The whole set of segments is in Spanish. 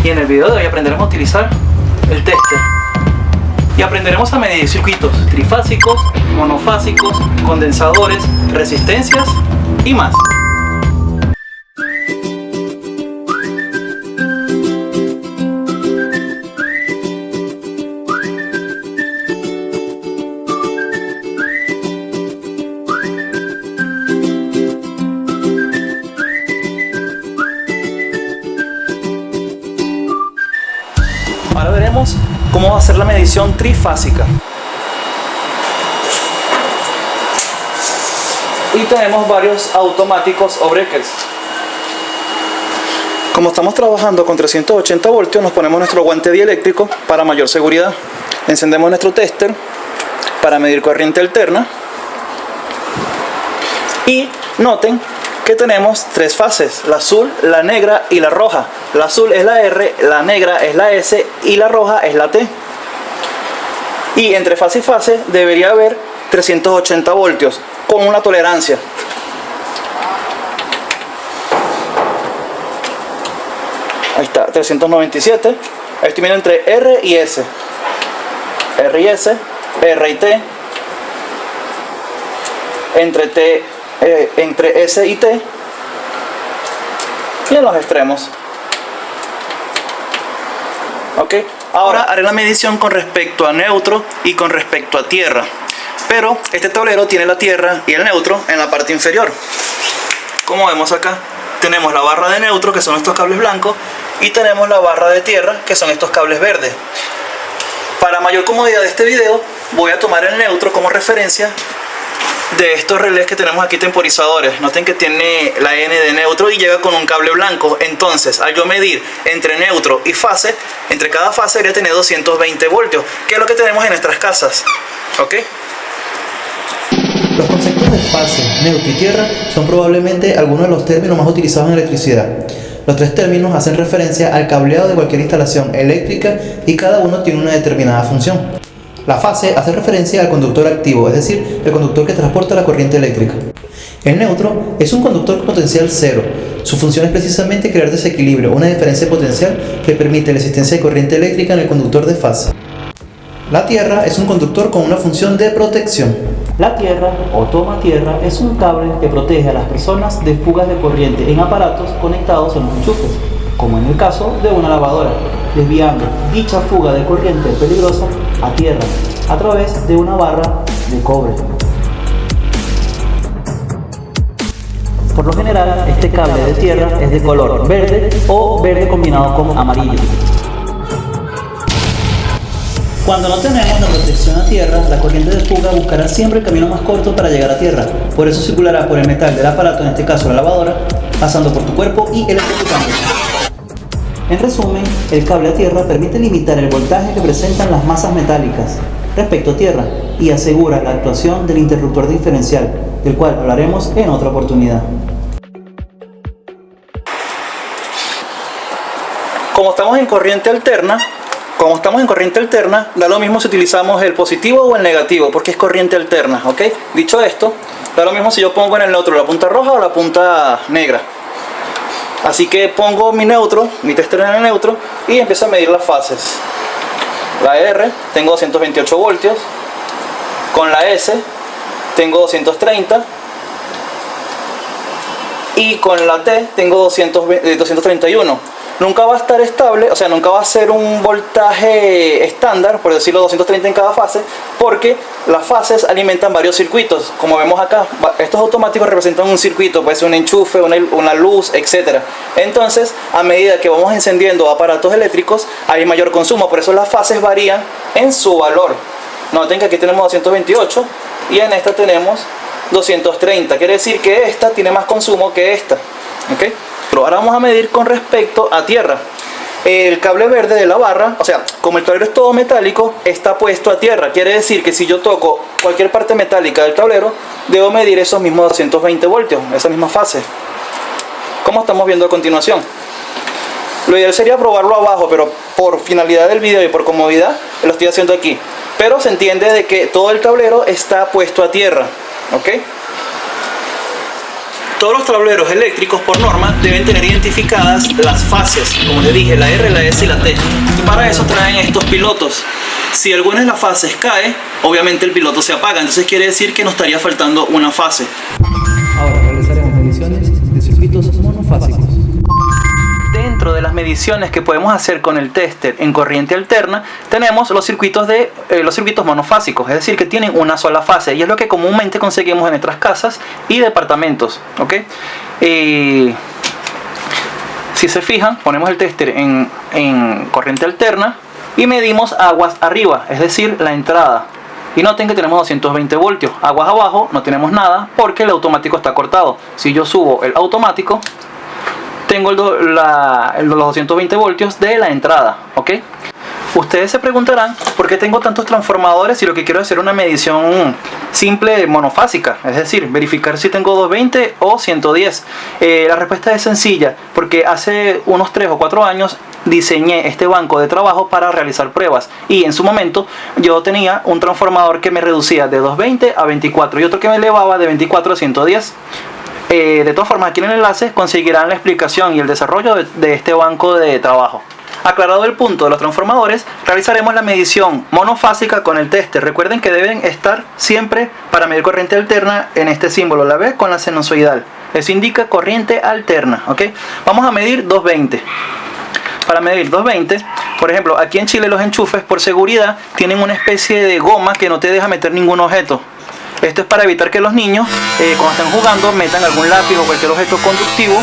Y en el video de hoy aprenderemos a utilizar el tester. Y aprenderemos a medir circuitos trifásicos, monofásicos, condensadores, resistencias y más. Ahora veremos cómo va a ser la medición trifásica. Y tenemos varios automáticos o breakers. Como estamos trabajando con 380 voltios, nos ponemos nuestro guante dieléctrico para mayor seguridad. Encendemos nuestro tester para medir corriente alterna. Y noten que tenemos tres fases: la azul, la negra y la roja. La azul es la R, la negra es la S y la roja es la T. Y entre fase y fase debería haber 380 voltios con una tolerancia. Ahí está, 397. Estoy viendo entre R y S. R y S, R y T. Entre S y T. Y en los extremos. Ok, ahora haré la medición con respecto a neutro y con respecto a tierra. Pero este tablero tiene la tierra y el neutro en la parte inferior. Como vemos acá, tenemos la barra de neutro, que son estos cables blancos, y tenemos la barra de tierra, que son estos cables verdes. Para mayor comodidad de este video, voy a tomar el neutro como referencia de estos relés que tenemos aquí temporizadores. Noten que tiene la N de neutro y llega con un cable blanco. Entonces, al yo medir entre neutro y fase, entre cada fase debería tener 220 voltios, que es lo que tenemos en nuestras casas. ¿Ok? Los conceptos de fase, neutro y tierra son probablemente algunos de los términos más utilizados en electricidad. Los tres términos hacen referencia al cableado de cualquier instalación eléctrica y cada uno tiene una determinada función. La fase hace referencia al conductor activo, es decir, el conductor que transporta la corriente eléctrica. El neutro es un conductor con potencial cero. Su función es precisamente crear desequilibrio, una diferencia potencial que permite la existencia de corriente eléctrica en el conductor de fase. La tierra es un conductor con una función de protección. La tierra o toma tierra es un cable que protege a las personas de fugas de corriente en aparatos conectados en los enchufes, como en el caso de una lavadora, desviando dicha fuga de corriente peligrosa a tierra a través de una barra de cobre. Por lo general, este cable de tierra es de color verde o verde combinado con amarillo. Cuando no tenemos la protección a tierra, la corriente de fuga buscará siempre el camino más corto para llegar a tierra. Por eso circulará por el metal del aparato, en este caso la lavadora, pasando por tu cuerpo y electrocutándote. En resumen, el cable a tierra permite limitar el voltaje que presentan las masas metálicas respecto a tierra y asegura la actuación del interruptor diferencial, del cual hablaremos en otra oportunidad. Como estamos en corriente alterna, da lo mismo si utilizamos el positivo o el negativo, porque es corriente alterna, ¿ok? Dicho esto, da lo mismo si yo pongo en el neutro la punta roja o la punta negra. Así que pongo mi neutro, mi tester en el neutro, y empiezo a medir las fases. La R, tengo 228 voltios. Con la S, tengo 230. Y con la T, tengo 231. Nunca va a estar estable, o sea, nunca va a ser un voltaje estándar, por decirlo, 230 en cada fase, porque las fases alimentan varios circuitos. Como vemos acá, estos automáticos representan un circuito, puede ser un enchufe, una luz, etc. Entonces, a medida que vamos encendiendo aparatos eléctricos, hay mayor consumo, por eso las fases varían en su valor. Noten que aquí tenemos 228 y en esta tenemos 230, quiere decir que esta tiene más consumo que esta, ¿ok? Ahora vamos a medir con respecto a tierra. El cable verde de la barra, o sea, como el tablero es todo metálico, está puesto a tierra. Quiere decir que si yo toco cualquier parte metálica del tablero, debo medir esos mismos 220 voltios, esa misma fase, como estamos viendo a continuación. Lo ideal sería probarlo abajo, pero por finalidad del video y por comodidad lo estoy haciendo aquí. Pero se entiende de que todo el tablero está puesto a tierra, ¿ok? Todos los tableros eléctricos por norma deben tener identificadas las fases, como les dije, la R, la S y la T. Y para eso traen estos pilotos. Si alguna de las fases cae, obviamente el piloto se apaga, entonces quiere decir que nos estaría faltando una fase. Ahora realizaremos mediciones de circuitos monofásicos. Dentro de las mediciones que podemos hacer con el tester en corriente alterna, tenemos los circuitos monofásicos, es decir, que tienen una sola fase, y es lo que comúnmente conseguimos en nuestras casas y departamentos, ¿ok? Si se fijan, ponemos el tester en corriente alterna y medimos aguas arriba, es decir, la entrada. Y noten que tenemos 220 voltios. Aguas abajo no tenemos nada porque el automático está cortado. Si yo subo el automático, tengo los 220 voltios de la entrada, ¿ok? Ustedes se preguntarán por qué tengo tantos transformadores si lo que quiero es hacer una medición simple monofásica, es decir, verificar si tengo 220 o 110. La respuesta es sencilla, porque hace unos 3 o 4 años diseñé este banco de trabajo para realizar pruebas, y en su momento yo tenía un transformador que me reducía de 220 a 24 y otro que me elevaba de 24 a 110. De todas formas, aquí en el enlace conseguirán la explicación y el desarrollo de este banco de trabajo. Aclarado el punto de los transformadores, realizaremos la medición monofásica con el tester. Recuerden que deben estar siempre, para medir corriente alterna, en este símbolo, la B con la sinusoidal. Eso indica corriente alterna, ¿ok? Vamos a medir 220. Para medir 220, por ejemplo, aquí en Chile los enchufes, por seguridad, tienen una especie de goma que no te deja meter ningún objeto. Esto es para evitar que los niños, cuando están jugando, metan algún lápiz o cualquier objeto conductivo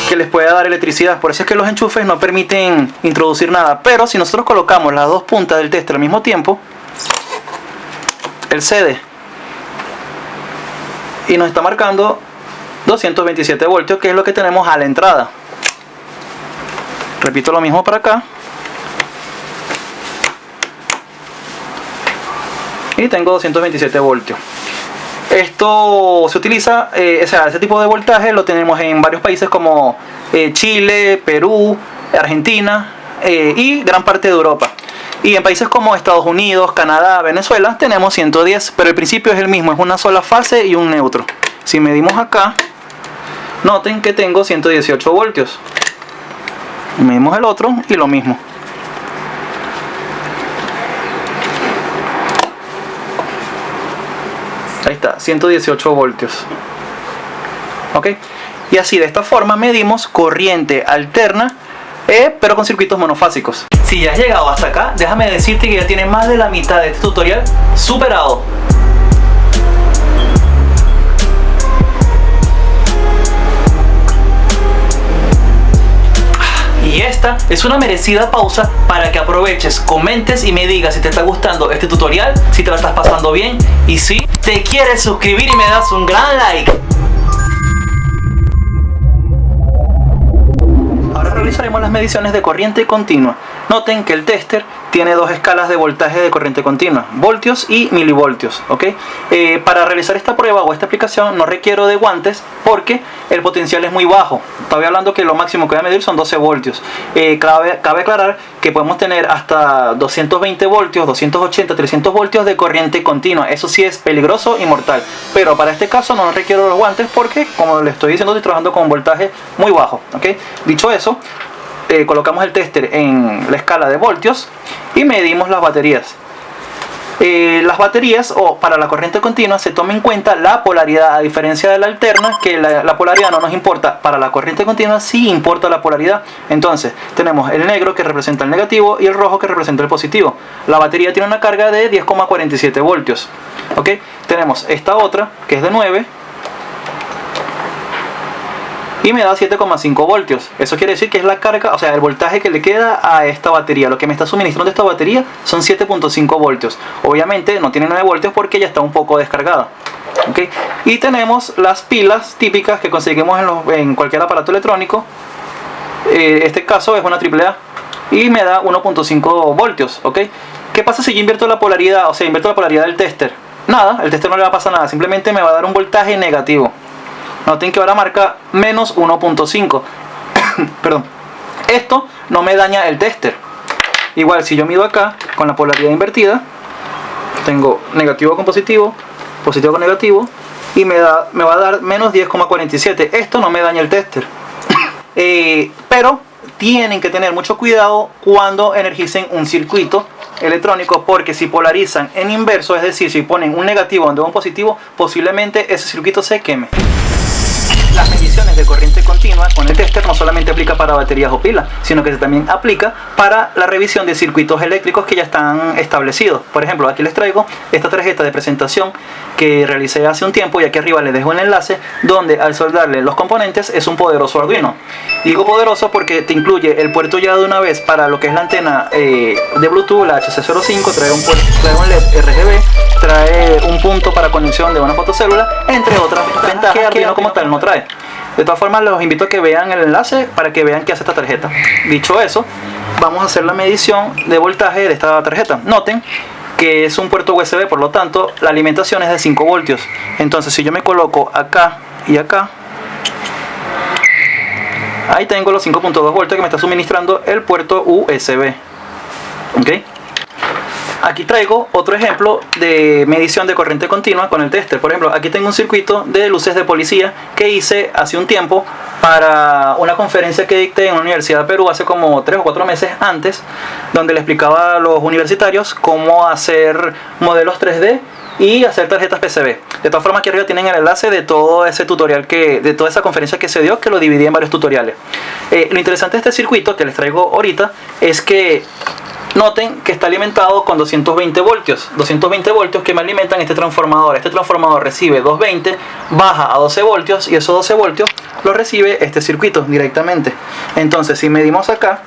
que les pueda dar electricidad. Por eso es que los enchufes no permiten introducir nada. Pero si nosotros colocamos las dos puntas del tester al mismo tiempo, él cede y nos está marcando 227 voltios, que es lo que tenemos a la entrada. Repito lo mismo para acá. Y tengo 227 voltios. Esto se utiliza, ese tipo de voltaje lo tenemos en varios países como Chile, Perú, Argentina y gran parte de Europa. Y en países como Estados Unidos, Canadá, Venezuela tenemos 110, pero el principio es el mismo, es una sola fase y un neutro. Si medimos acá, noten que tengo 118 voltios. Medimos el otro y lo mismo. Ahí está, 118 voltios. ¿Ok? Y así, de esta forma, medimos corriente alterna, pero con circuitos monofásicos. Si ya has llegado hasta acá, déjame decirte que ya tienes más de la mitad de este tutorial superado. Y esta es una merecida pausa para que aproveches, comentes y me digas si te está gustando este tutorial, si te lo estás pasando bien y si te quieres suscribir y me das un gran like. Ahora realizaremos las mediciones de corriente continua. Noten que el tester tiene dos escalas de voltaje de corriente continua, voltios y milivoltios, ¿ok? Para realizar esta prueba o esta aplicación no requiero de guantes porque el potencial es muy bajo. Estaba hablando que lo máximo que voy a medir son 12 voltios. Cabe aclarar que podemos tener hasta 220 voltios, 280, 300 voltios de corriente continua. Eso sí es peligroso y mortal. Pero para este caso no requiero los guantes porque, como les estoy diciendo, estoy trabajando con un voltaje muy bajo, ¿ok? Dicho eso, colocamos el tester en la escala de voltios y medimos las baterías. Las baterías, o para la corriente continua, se toma en cuenta la polaridad, a diferencia de la alterna, que la polaridad no nos importa. Para la corriente continua sí importa la polaridad. Entonces tenemos el negro, que representa el negativo, y el rojo, que representa el positivo. La batería tiene una carga de 10,47 voltios, ¿ok? Tenemos esta otra, que es de 9 y me da 7,5 voltios. Eso quiere decir que es la carga, o sea, el voltaje que le queda a esta batería. Lo que me está suministrando esta batería son 7,5 voltios. Obviamente no tiene 9 voltios porque ya está un poco descargada, ¿okay? Y tenemos las pilas típicas que conseguimos en cualquier aparato electrónico. Este caso es una AAA y me da 1,5 voltios, ¿ok? ¿Qué pasa si yo invierto la polaridad? O sea, invierto la polaridad del tester. Nada, el tester no le va a pasar nada, simplemente me va a dar un voltaje negativo. Noten que ahora marca menos 1,5. Perdón. Esto no me daña el tester. Igual, si yo mido acá con la polaridad invertida, tengo negativo con positivo, positivo con negativo, y me va a dar menos 10,47. Esto no me daña el tester. Pero tienen que tener mucho cuidado cuando energicen un circuito electrónico, porque si polarizan en inverso, es decir, si ponen un negativo donde va un positivo, posiblemente ese circuito se queme. Las mediciones de corriente continua con el tester no solamente aplica para baterías o pilas, sino que también aplica para la revisión de circuitos eléctricos que ya están establecidos. Por ejemplo, aquí les traigo esta tarjeta de presentación que realicé hace un tiempo, y aquí arriba les dejo el enlace donde al soldarle los componentes es un poderoso Arduino. Digo poderoso porque te incluye el puerto ya de una vez para lo que es la antena de Bluetooth, la HC05, trae un LED RGB, trae un punto para conexión de una fotocélula, entre otras ventajas que Arduino como tal no trae. De todas formas, los invito a que vean el enlace para que vean qué hace esta tarjeta. Dicho eso, vamos a hacer la medición de voltaje de esta tarjeta. Noten que es un puerto USB, por lo tanto la alimentación es de 5 voltios. Entonces si yo me coloco acá y acá, ahí tengo los 5.2 voltios que me está suministrando el puerto USB. ¿Ok? Aquí traigo otro ejemplo de medición de corriente continua con el tester. Por ejemplo, aquí tengo un circuito de luces de policía que hice hace un tiempo para una conferencia que dicté en la Universidad de Perú hace como 3 o 4 meses antes, donde le explicaba a los universitarios cómo hacer modelos 3D y hacer tarjetas PCB. De todas formas, aquí arriba tienen el enlace de todo ese tutorial, de toda esa conferencia que se dio, que lo dividí en varios tutoriales. Lo interesante de este circuito que les traigo ahorita es que noten que está alimentado con 220 voltios. 220 voltios que me alimentan este transformador. Este transformador recibe 220, baja a 12 voltios y esos 12 voltios los recibe este circuito directamente. Entonces, si medimos acá,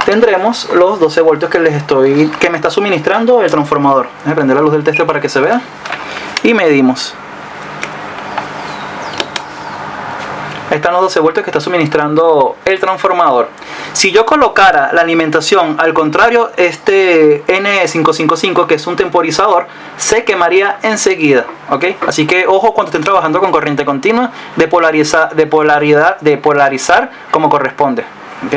tendremos los 12 voltios que me está suministrando el transformador. Voy a prender la luz del tester para que se vea. Y medimos. Ahí están los 12 voltios que está suministrando el transformador. Si yo colocara la alimentación al contrario, este N555, que es un temporizador, se quemaría enseguida, ¿ok? Así que ojo cuando estén trabajando con corriente continua, de polarizar como corresponde, ¿ok?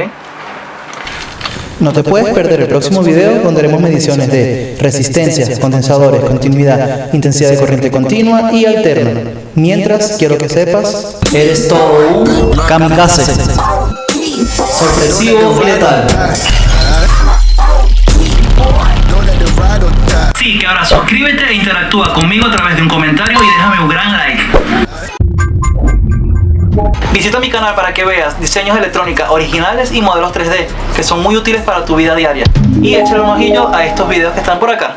No te puedes perder el próximo video donde haremos mediciones de resistencias, condensadores, continuidad, intensidad de corriente continua y alterna. Mientras, quiero que sepas, eres todo un kamikaze. Sorpresivo y letal. Sí, que ahora suscríbete e interactúa conmigo a través de un comentario y déjame un gran like. Visita mi canal para que veas diseños de electrónica originales y modelos 3D que son muy útiles para tu vida diaria. Y échale un ojillo a estos videos que están por acá.